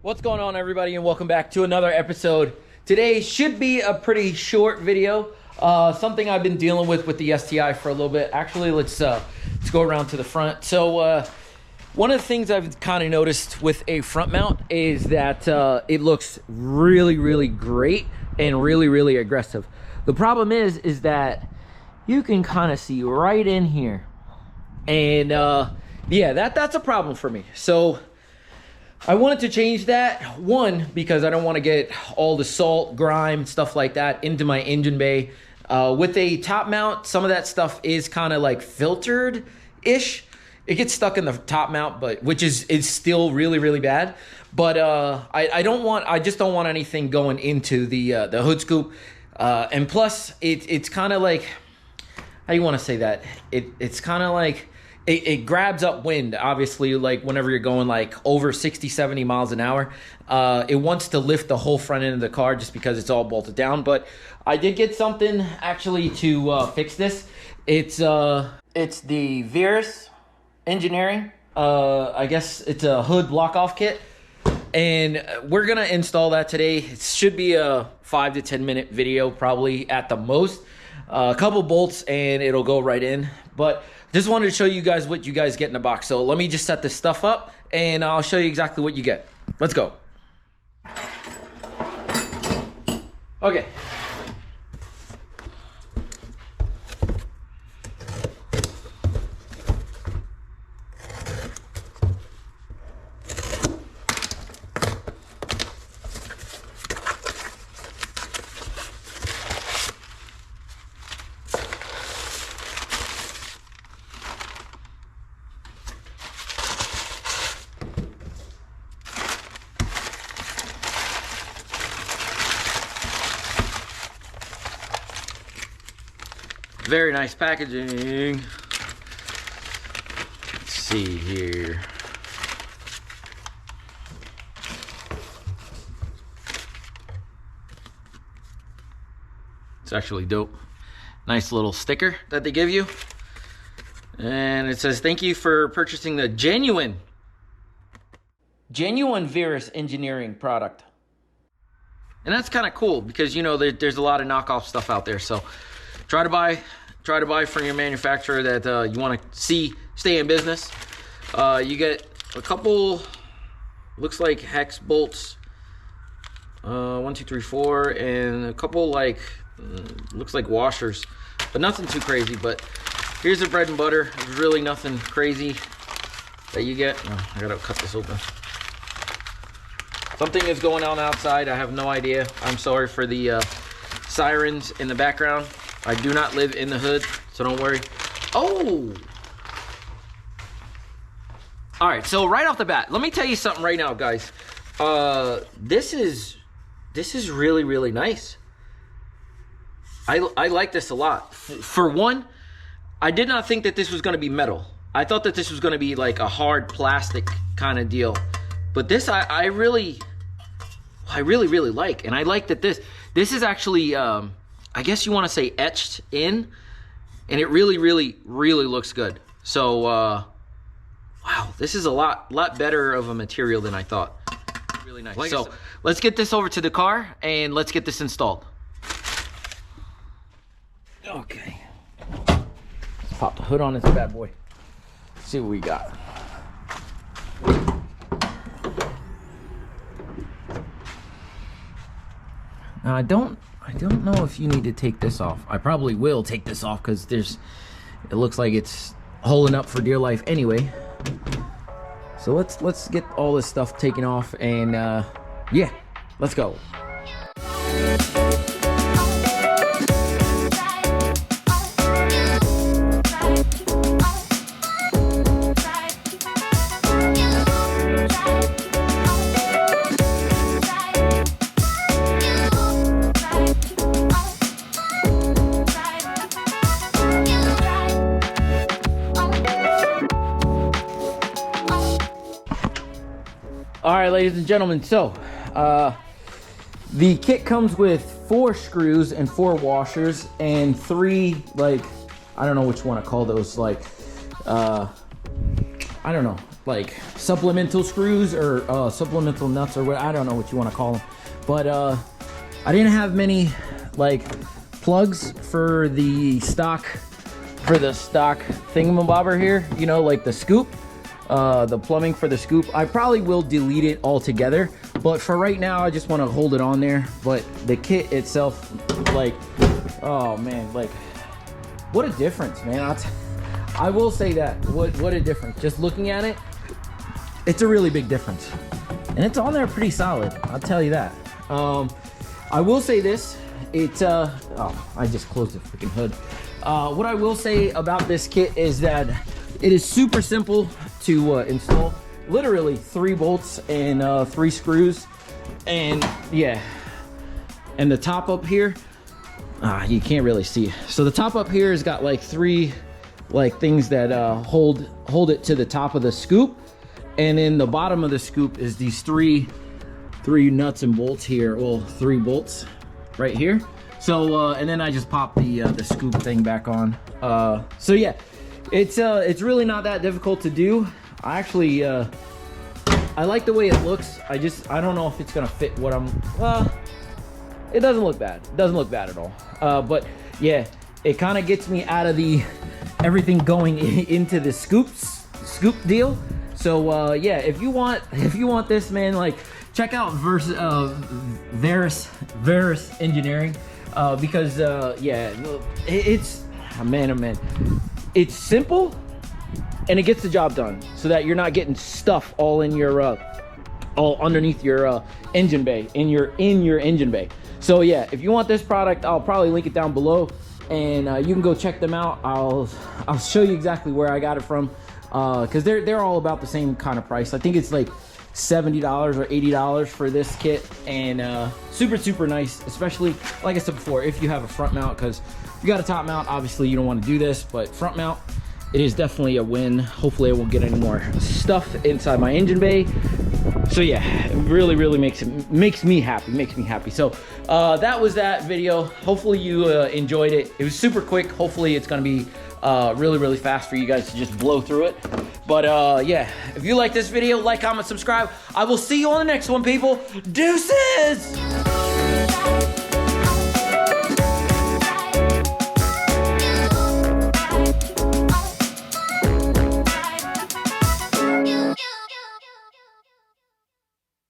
What's going on, everybody, and welcome back to another episode. Today should be a pretty short video. Something I've been dealing with the STI for a little bit. Actually, let's go around to the front. So one of the things I've kind of noticed with a front mount is that it looks really great and really aggressive. The problem is that you can kind of see right in here, and yeah, that's a problem for me. So I wanted to change that, one, because I don't want to get all the salt, grime, stuff like that into my engine bay. With a top mount, some of that stuff is kind of like filtered-ish. It gets stuck in the top mount, but which is still really bad. But I just don't want anything going into the hood scoop. And plus, it's kind of like, how do you want to say that? It's kind of like, it grabs up wind, obviously, like whenever you're going like over 60, 70 miles an hour. It wants to lift the whole front end of the car just because it's all bolted down. But I did get something actually to fix this. It's the Virus Engineering. I guess it's a hood block-off kit. And we're going to install that today. It should be a 5 to 10 minute video, probably at the most. A couple bolts and it'll go right in. But just wanted to show you guys what you guys get in the box. So let me just set this stuff up and I'll show you exactly what you get. Let's go. Okay. Very nice packaging. Let's see here. It's actually dope. Nice little sticker that they give you. And it says, thank you for purchasing the genuine Virus Engineering product. And that's kind of cool because, you know, there's a lot of knockoff stuff out there. So try to buy from your manufacturer that you want to stay in business. You get a couple, looks like hex bolts, 1, 2, 3, 4, and a couple like looks like washers, but nothing too crazy. But here's the bread and butter. There's really nothing crazy that you get. Oh, I gotta cut this open. Something is going on outside. I have no idea. I'm sorry for the sirens in the background. I do not live in the hood, so don't worry. Oh! All right, so right off the bat, let me tell you something right now, guys. This is really nice. I like this a lot. For one, I did not think that this was going to be metal. I thought that this was going to be like a hard plastic kind of deal. But this I really like, and I like that this is actually I guess you want to say etched in, and it really looks good. So wow, this is a lot better of a material than I thought. Really nice. So let's get this over to the car and let's get this installed. Okay, let's pop the hood on this bad boy. Let's see what we got. Now I don't know if you need to take this off. I probably will take this off because it looks like it's holding up for dear life anyway. So let's get all this stuff taken off and yeah, let's go. All right, ladies and gentlemen, so the kit comes with 4 screws and 4 washers and 3, like, I don't know which one to call those, like I don't know, like supplemental screws or supplemental nuts or what, I don't know what you want to call them. But I didn't have many like plugs for the stock thingamabobber here, you know, like the scoop, the plumbing for the scoop. I probably will delete it altogether, but for right now I just want to hold it on there. But the kit itself, like, oh man, like what a difference, man. I will say that, what a difference. Just looking at it, it's a really big difference, and it's on there pretty solid, I'll tell you that. I will say this, oh, I just closed the freaking hood. What I will say about this kit is that it is super simple to install. Literally 3 bolts and 3 screws, and yeah, and the top up here, you can't really see. So the top up here has got like 3 like things that hold it to the top of the scoop, and then the bottom of the scoop is these three nuts and bolts here. Well, 3 bolts right here. So and then I just pop the scoop thing back on. So yeah, it's really not that difficult to do. I actually I like the way it looks. I don't know if it's gonna fit what I'm, it doesn't look bad. It doesn't look bad at all. But yeah, it kind of gets me out of the everything going into the scoop deal. So yeah, if you want this, man, like check out Verus Engineering, because yeah, it's man, oh man, it's simple and it gets the job done, so that you're not getting stuff all in your all underneath your engine bay, in your engine bay. So yeah, if you want this product, I'll probably link it down below, and you can go check them out. I'll show you exactly where I got it from, because they're all about the same kind of price. I think it's like $70 or $80 for this kit, and super nice, especially like I said before, if you have a front mount, because if you got a top mount, obviously you don't want to do this, but front mount, it is definitely a win. Hopefully I won't get any more stuff inside my engine bay. So yeah, it really makes me happy. So that was that video. Hopefully you enjoyed it. It was super quick. Hopefully it's gonna be really fast for you guys to just blow through it. But yeah, if you like this video, like, comment, subscribe. I will see you on the next one, people. Deuces!